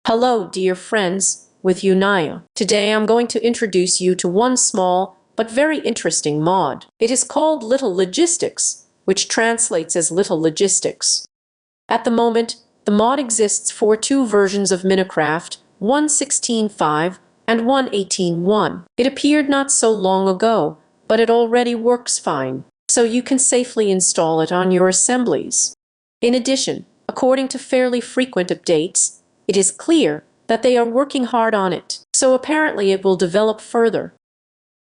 Hello, dear friends, with you Naya. Today I'm going to introduce you to one small but very interesting mod. It is called Little Logistics, which translates as Little Logistics. At the moment, the mod exists for two versions of Minecraft, 1.16.5 and 1.18.1. It appeared not so long ago, but it already works fine, so you can safely install it on your assemblies. In addition, according to fairly frequent updates, it is clear that they are working hard on it, so apparently it will develop further.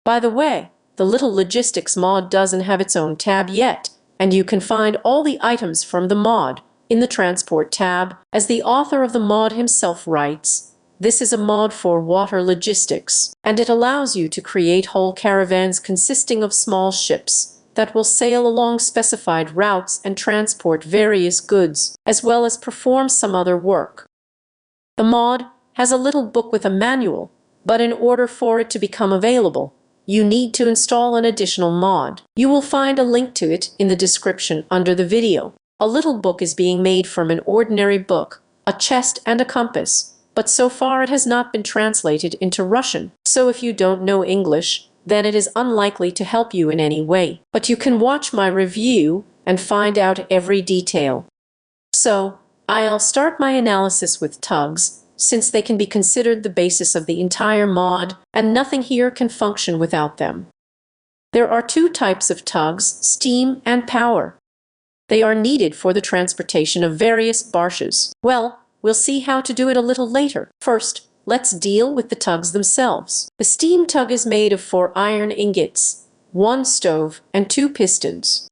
By the way, the Little Logistics mod doesn't have its own tab yet, and you can find all the items from the mod in the Transport tab. As the author of the mod himself writes, this is a mod for water logistics, and it allows you to create whole caravans consisting of small ships that will sail along specified routes and transport various goods, as well as perform some other work. The mod has a little book with a manual, but in order for it to become available, you need to install an additional mod. You will find a link to it in the description under the video. A little book is being made from an ordinary book, a chest and a compass, but so far it has not been translated into Russian. So if you don't know English, then it is unlikely to help you in any way. But you can watch my review and find out every detail. So, I'll start my analysis with Tugs, since they can be considered the basis of the entire mod, and nothing here can function without them. There are two types of tugs, steam and power. They are needed for the transportation of various barshes. Well, we'll see how to do it a little later. First, let's deal with the tugs themselves. The steam tug is made of 4 iron ingots, 1 stove, and 2 pistons.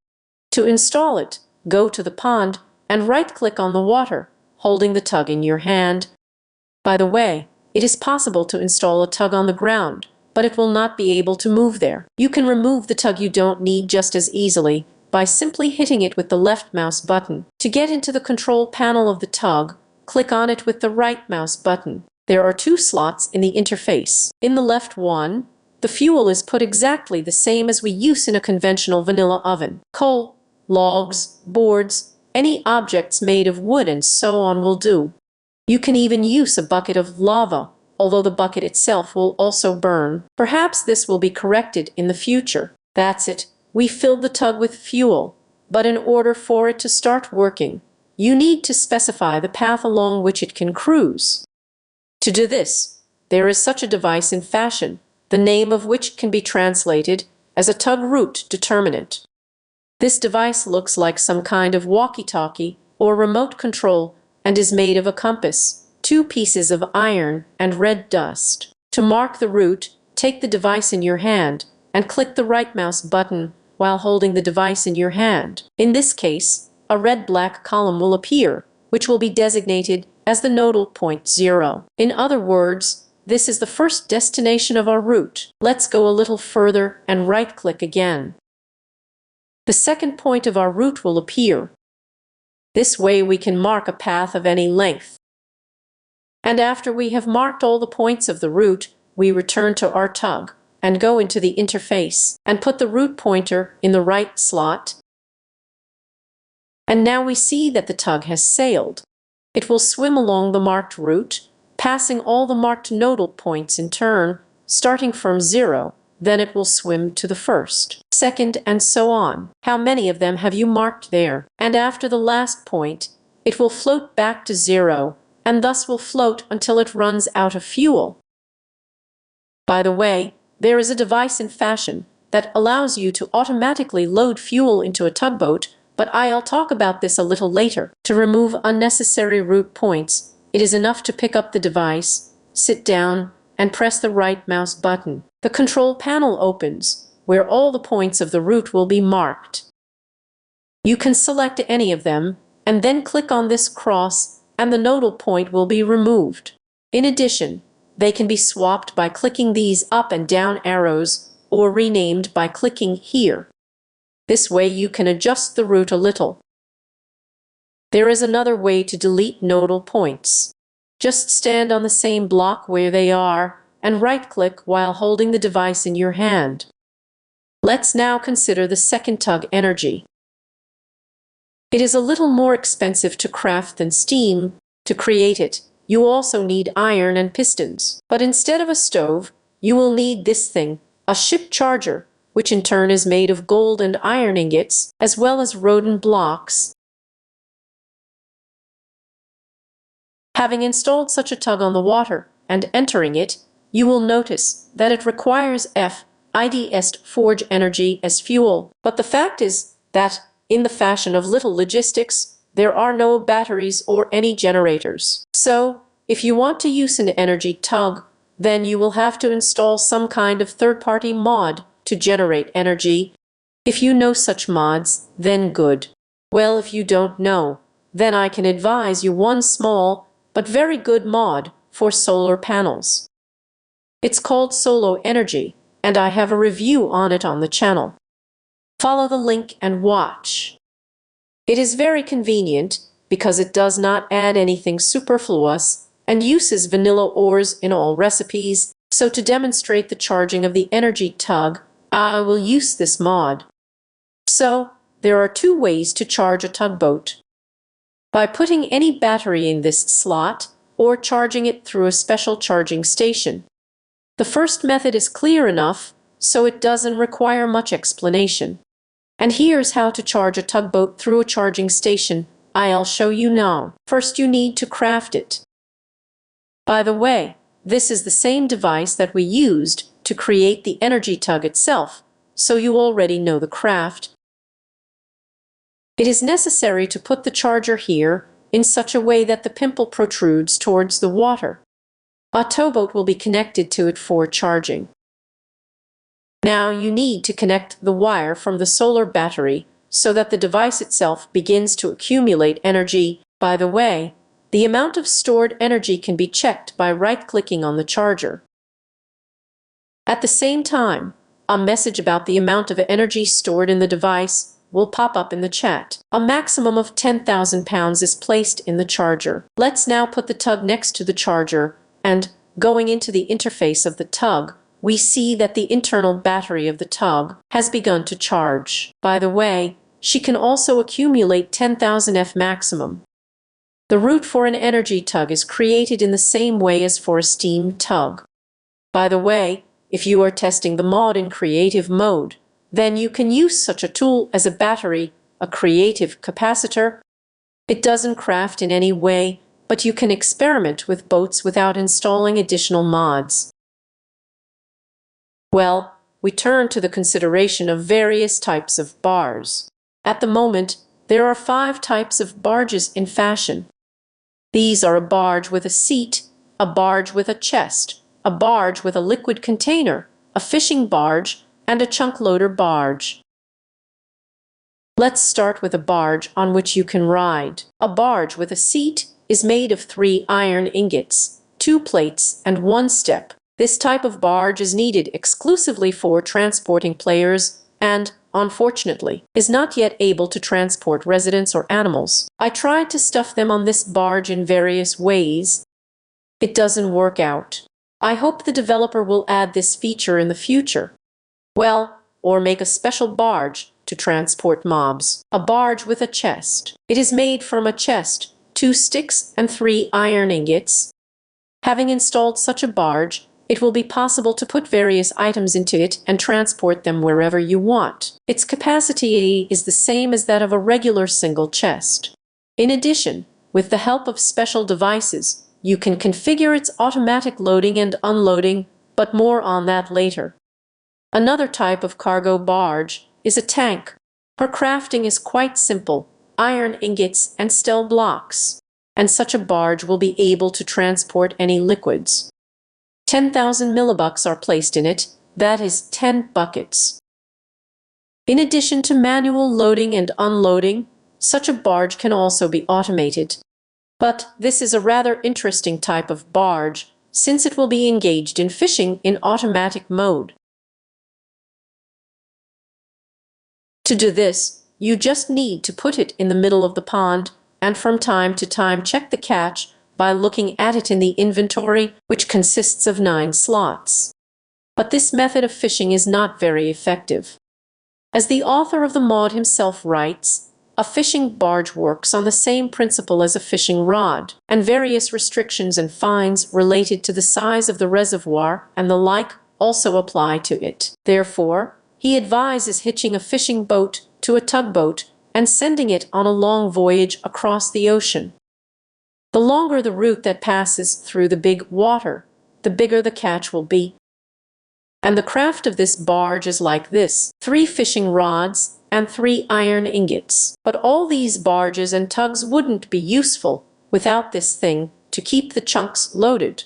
To install it, go to the pond and right-click on the water, holding the tug in your hand. By the way, it is possible to install a tug on the ground, but it will not be able to move there. You can remove the tug you don't need just as easily by simply hitting it with the left mouse button. To get into the control panel of the tug, click on it with the right mouse button. There are 2 slots in the interface. In the left one, the fuel is put exactly the same as we use in a conventional vanilla oven. Coal, logs, boards, any objects made of wood and so on will do. You can even use a bucket of lava, although the bucket itself will also burn. Perhaps this will be corrected in the future. That's it. We filled the tug with fuel, but in order for it to start working, you need to specify the path along which it can cruise. To do this, there is such a device in fashion, the name of which can be translated as a tug route determinant. This device looks like some kind of walkie-talkie or remote control and is made of a compass, 2 pieces of iron, and red dust. To mark the route, take the device in your hand and click the right mouse button while holding the device in your hand. In this case, a red-black column will appear, which will be designated as the nodal point 0. In other words, this is the first destination of our route. Let's go a little further and right-click again. The second point of our route will appear. This way we can mark a path of any length. And after we have marked all the points of the route, we return to our tug and go into the interface and put the route pointer in the right slot. And now we see that the tug has sailed. It will swim along the marked route, passing all the marked nodal points in turn, starting from 0. Then it will swim to the first, second, and so on. How many of them have you marked there? And after the last point, it will float back to 0, and thus will float until it runs out of fuel. By the way, there is a device in fashion that allows you to automatically load fuel into a tugboat, but I'll talk about this a little later. To remove unnecessary route points, it is enough to pick up the device, sit down, and press the right mouse button. The control panel opens, where all the points of the route will be marked. You can select any of them, and then click on this cross, and the nodal point will be removed. In addition, they can be swapped by clicking these up and down arrows, or renamed by clicking here. This way you can adjust the route a little. There is another way to delete nodal points. Just stand on the same block where they are, and right-click while holding the device in your hand. Let's now consider the second tug energy. It is a little more expensive to craft than steam. To create it, you also need iron and pistons. But instead of a stove, you will need this thing, a ship charger, which in turn is made of gold and iron ingots, as well as rodent blocks. Having installed such a tug on the water and entering it, you will notice that it requires FIDS forge energy as fuel. But the fact is that, in the fashion of little logistics, there are no batteries or any generators. So, if you want to use an energy tug, then you will have to install some kind of third-party mod to generate energy. If you know such mods, then good. Well, if you don't know, then I can advise you one small but very good mod for solar panels. It's called Solo Energy, and I have a review on it on the channel. Follow the link and watch. It is very convenient because it does not add anything superfluous and uses vanilla ores in all recipes. So to demonstrate the charging of the energy tug, I will use this mod. So, there are two ways to charge a tugboat. By putting any battery in this slot, or charging it through a special charging station. The first method is clear enough, so it doesn't require much explanation. And here's how to charge a tugboat through a charging station. I'll show you now. First, you need to craft it. By the way, this is the same device that we used to create the energy tug itself, so you already know the craft. It is necessary to put the charger here in such a way that the pimple protrudes towards the water. A towboat will be connected to it for charging. Now you need to connect the wire from the solar battery so that the device itself begins to accumulate energy. By the way, the amount of stored energy can be checked by right-clicking on the charger. At the same time, a message about the amount of energy stored in the device will pop up in the chat. A maximum of 10,000 pounds is placed in the charger. Let's now put the tug next to the charger, and, going into the interface of the tug, we see that the internal battery of the tug has begun to charge. By the way, she can also accumulate 10,000 F maximum. The route for an energy tug is created in the same way as for a steam tug. By the way, if you are testing the mod in creative mode, then you can use such a tool as a battery, a creative capacitor. It doesn't craft in any way, but you can experiment with boats without installing additional mods. Well, we turn to the consideration of various types of bars. At the moment, there are 5 types of barges in fashion. These are a barge with a seat, a barge with a chest, a barge with a liquid container, a fishing barge, and a chunk loader barge. Let's start with a barge on which you can ride. A barge with a seat is made of 3 iron ingots, 2 plates, and 1 step. This type of barge is needed exclusively for transporting players and, unfortunately, is not yet able to transport residents or animals. I tried to stuff them on this barge in various ways. It doesn't work out. I hope the developer will add this feature in the future. Well, or make a special barge to transport mobs. A barge with a chest. It is made from a chest, 2 sticks, and 3 iron ingots. Having installed such a barge, it will be possible to put various items into it and transport them wherever you want. Its capacity is the same as that of a regular single chest. In addition, with the help of special devices, you can configure its automatic loading and unloading, but more on that later. Another type of cargo barge is a tank. Her crafting is quite simple, iron ingots and steel blocks, and such a barge will be able to transport any liquids. 10,000 millibucks are placed in it, that is 10 buckets. In addition to manual loading and unloading, such a barge can also be automated. But this is a rather interesting type of barge, since it will be engaged in fishing in automatic mode. To do this, you just need to put it in the middle of the pond, and from time to time check the catch by looking at it in the inventory, which consists of 9 slots. But this method of fishing is not very effective. As the author of the mod himself writes, A fishing barge works on the same principle as a fishing rod, and various restrictions and fines related to the size of the reservoir and the like also apply to it. Therefore, he advises hitching a fishing boat to a tugboat and sending it on a long voyage across the ocean. The longer the route that passes through the big water, the bigger the catch will be. And the craft of this barge is like this: 3 fishing rods and 3 iron ingots. But all these barges and tugs wouldn't be useful without this thing to keep the chunks loaded.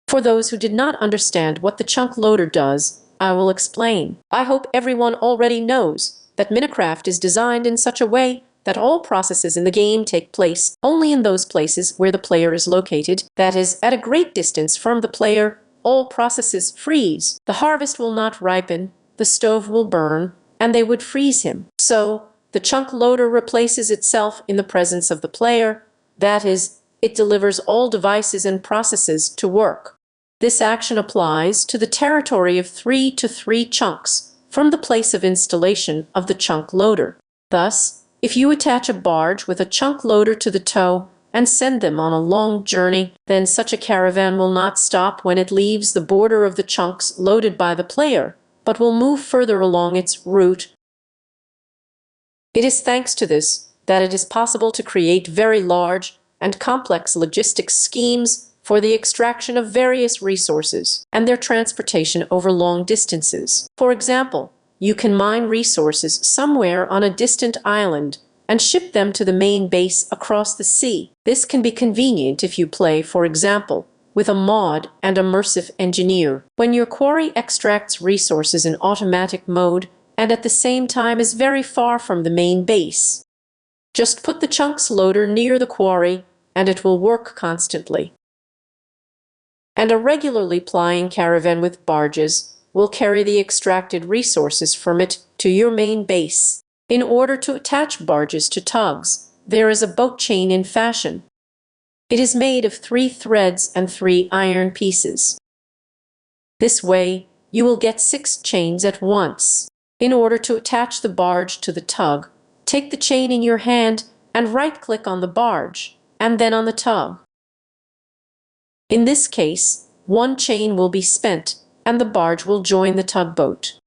For those who did not understand what the chunk loader does, I will explain. I hope everyone already knows that Minecraft is designed in such a way that all processes in the game take place only in those places where the player is located, that is, at a great distance from the player. All processes freeze. The harvest will not ripen, the stove will burn, and they would freeze him. So, the chunk loader replaces itself in the presence of the player, that is, it delivers all devices and processes to work. This action applies to the territory of 3 to 3 chunks from the place of installation of the chunk loader. Thus, if you attach a barge with a chunk loader to the tow and send them on a long journey, then such a caravan will not stop when it leaves the border of the chunks loaded by the player, but will move further along its route. It is thanks to this that it is possible to create very large and complex logistics schemes for the extraction of various resources and their transportation over long distances. For example, you can mine resources somewhere on a distant island and ship them to the main base across the sea. This can be convenient if you play, for example, with a mod and immersive engineer. When your quarry extracts resources in automatic mode and at the same time is very far from the main base, just put the chunks loader near the quarry and it will work constantly. And a regularly plying caravan with barges will carry the extracted resources from it to your main base. In order to attach barges to tugs, there is a boat chain in fashion. It is made of 3 threads and 3 iron pieces. This way, you will get 6 chains at once. In order to attach the barge to the tug, take the chain in your hand and right-click on the barge, and then on the tug. In this case, 1 chain will be spent, and the barge will join the tugboat.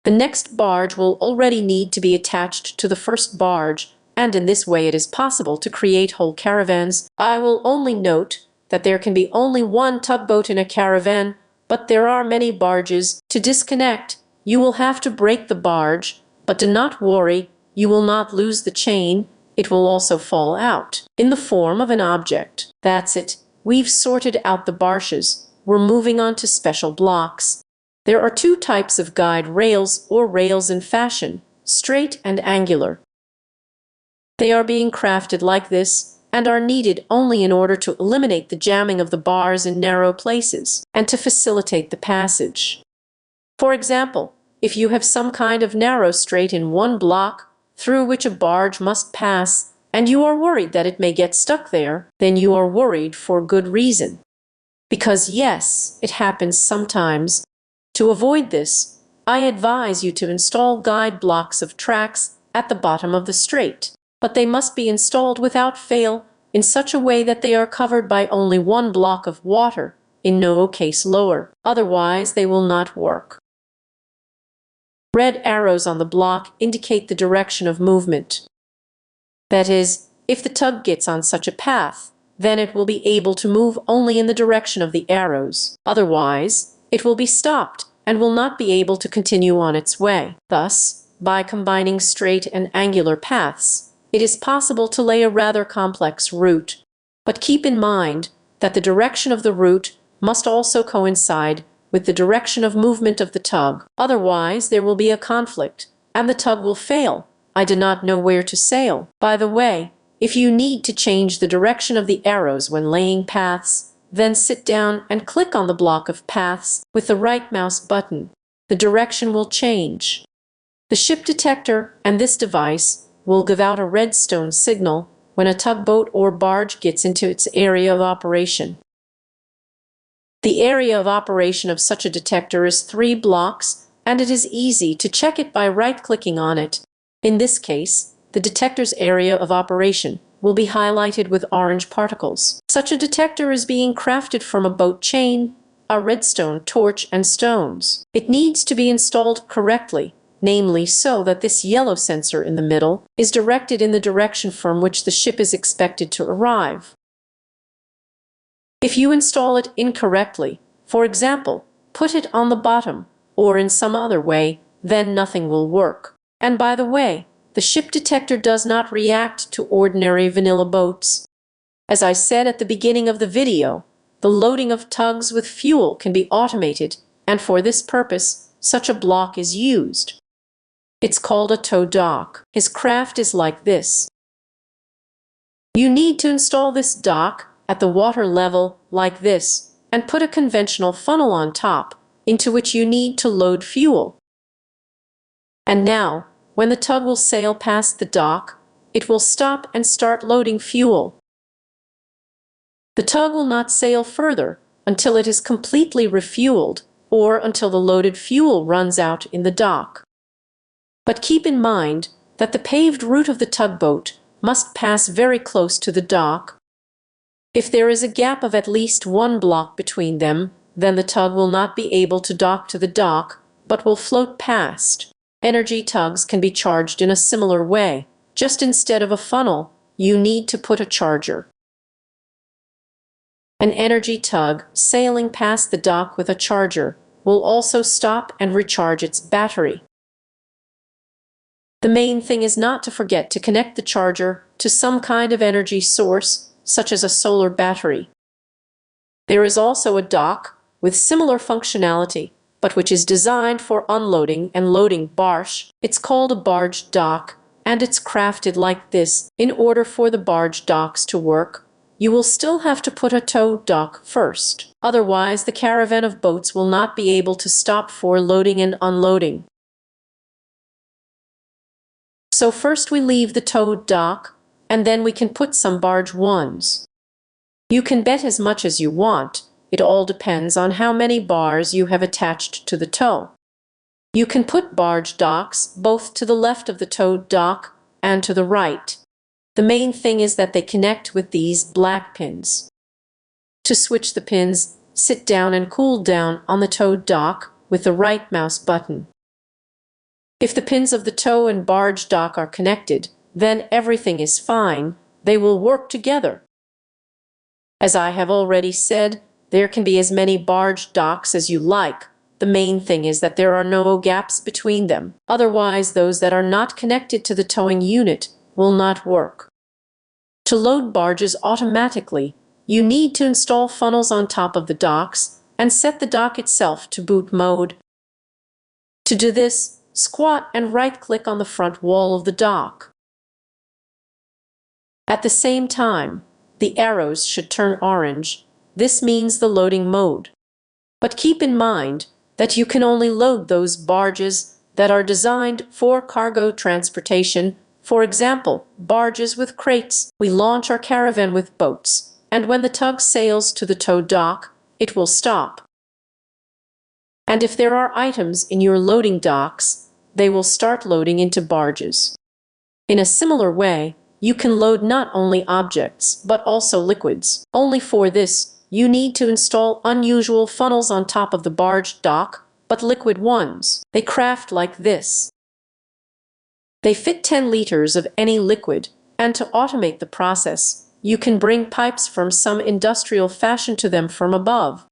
The next barge will already need to be attached to the first barge, and in this way it is possible to create whole caravans. I will only note that there can be only 1 tugboat in a caravan, but there are many barges. To disconnect, you will have to break the barge, but do not worry, you will not lose the chain, it will also fall out in the form of an object. That's it, we've sorted out the barges, we're moving on to special blocks. There are 2 types of guide rails or rails in fashion, straight and angular. They are being crafted like this and are needed only in order to eliminate the jamming of the bars in narrow places and to facilitate the passage. For example, if you have some kind of narrow straight in one block through which a barge must pass and you are worried that it may get stuck there, then you are worried for good reason. Because yes, it happens sometimes. To avoid this, I advise you to install guide blocks of tracks at the bottom of the straight, but they must be installed without fail in such a way that they are covered by only 1 block of water, in no case lower, otherwise they will not work. Red arrows on the block indicate the direction of movement. That is, if the tug gets on such a path, then it will be able to move only in the direction of the arrows. Otherwise, it will be stopped and will not be able to continue on its way. Thus, by combining straight and angular paths, it is possible to lay a rather complex route. But keep in mind that the direction of the route must also coincide with the direction of movement of the tug. Otherwise, there will be a conflict, and the tug will fail. I do not know where to sail. By the way, if you need to change the direction of the arrows when laying paths, then sit down and click on the block of paths with the right mouse button. The direction will change. The ship detector and this device will give out a redstone signal when a tugboat or barge gets into its area of operation. The area of operation of such a detector is 3 blocks, and it is easy to check it by right-clicking on it. In this case, the detector's area of operation will be highlighted with orange particles. Such a detector is being crafted from a boat chain, a redstone torch, and stones. It needs to be installed correctly, namely so that this yellow sensor in the middle is directed in the direction from which the ship is expected to arrive. If you install it incorrectly, for example, put it on the bottom, or in some other way, then nothing will work. And by the way, the ship detector does not react to ordinary vanilla boats. As I said at the beginning of the video, the loading of tugs with fuel can be automated, and for this purpose, such a block is used. It's called a tow dock. His craft is like this. You need to install this dock at the water level like this, and put a conventional funnel on top, into which you need to load fuel. And now, when the tug will sail past the dock, it will stop and start loading fuel. The tug will not sail further until it is completely refueled, or until the loaded fuel runs out in the dock. But keep in mind that the paved route of the tugboat must pass very close to the dock. If there is a gap of at least one block between them, then the tug will not be able to dock to the dock, but will float past. Energy tugs can be charged in a similar way. Just instead of a funnel, you need to put a charger. An energy tug sailing past the dock with a charger will also stop and recharge its battery. The main thing is not to forget to connect the charger to some kind of energy source, such as a solar battery. There is also a dock with similar functionality, but which is designed for unloading and loading barge. It's called a barge dock, and it's crafted like this. In order for the barge docks to work, you will still have to put a tow dock first. Otherwise, the caravan of boats will not be able to stop for loading and unloading. So first we leave the tow dock, and then we can put some barge ones. You can bet as much as you want. It all depends on how many bars you have attached to the tow. You can put barge docks both to the left of the tow dock and to the right. The main thing is that they connect with these black pins. To switch the pins, sit down and cool down on the tow dock with the right mouse button. If the pins of the tow and barge dock are connected, then everything is fine. They will work together. As I have already said, there can be as many barge docks as you like. The main thing is that there are no gaps between them. Otherwise, those that are not connected to the towing unit will not work. To load barges automatically, you need to install funnels on top of the docks and set the dock itself to boot mode. To do this, squat and right-click on the front wall of the dock. At the same time, the arrows should turn orange. This means the loading mode. But keep in mind that you can only load those barges that are designed for cargo transportation. For example, barges with crates. We launch our caravan with boats, and when the tug sails to the tow dock, it will stop. And if there are items in your loading docks, they will start loading into barges. In a similar way, you can load not only objects, but also liquids. Only for this, you need to install unusual funnels on top of the barge dock, but liquid ones. They craft like this. They fit 10 liters of any liquid, and to automate the process, you can bring pipes from some industrial fashion to them from above.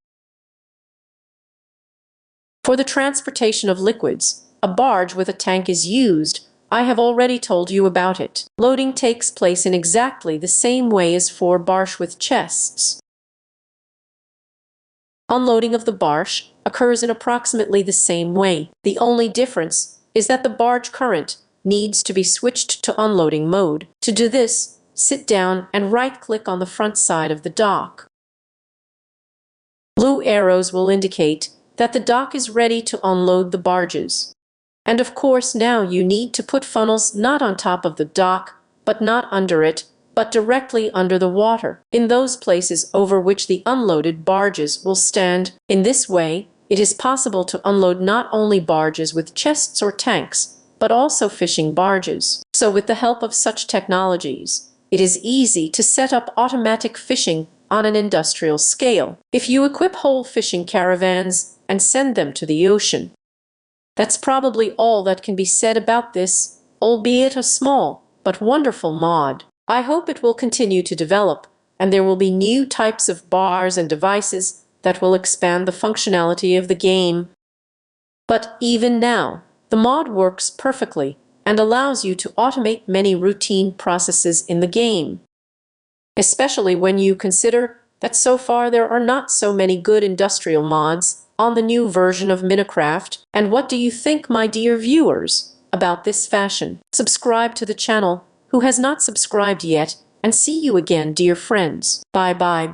For the transportation of liquids, a barge with a tank is used. I have already told you about it. Loading takes place in exactly the same way as for barge with chests. Unloading of the barge occurs in approximately the same way. The only difference is that the barge current needs to be switched to unloading mode. To do this, sit down and right-click on the front side of the dock. Blue arrows will indicate that the dock is ready to unload the barges. And of course now you need to put funnels not on top of the dock, but not under it, but directly under the water, in those places over which the unloaded barges will stand. In this way, it is possible to unload not only barges with chests or tanks, but also fishing barges. So with the help of such technologies, it is easy to set up automatic fishing on an industrial scale. If you equip whole fishing caravans and send them to the ocean. That's probably all that can be said about this, albeit a small but wonderful mod. I hope it will continue to develop, and there will be new types of bars and devices that will expand the functionality of the game. But even now, the mod works perfectly and allows you to automate many routine processes in the game. Especially when you consider that so far there are not so many good industrial mods on the new version of Minecraft. And what do you think, my dear viewers, about this fashion? Subscribe to the channel who has not subscribed yet, and see you again, dear friends. Bye bye.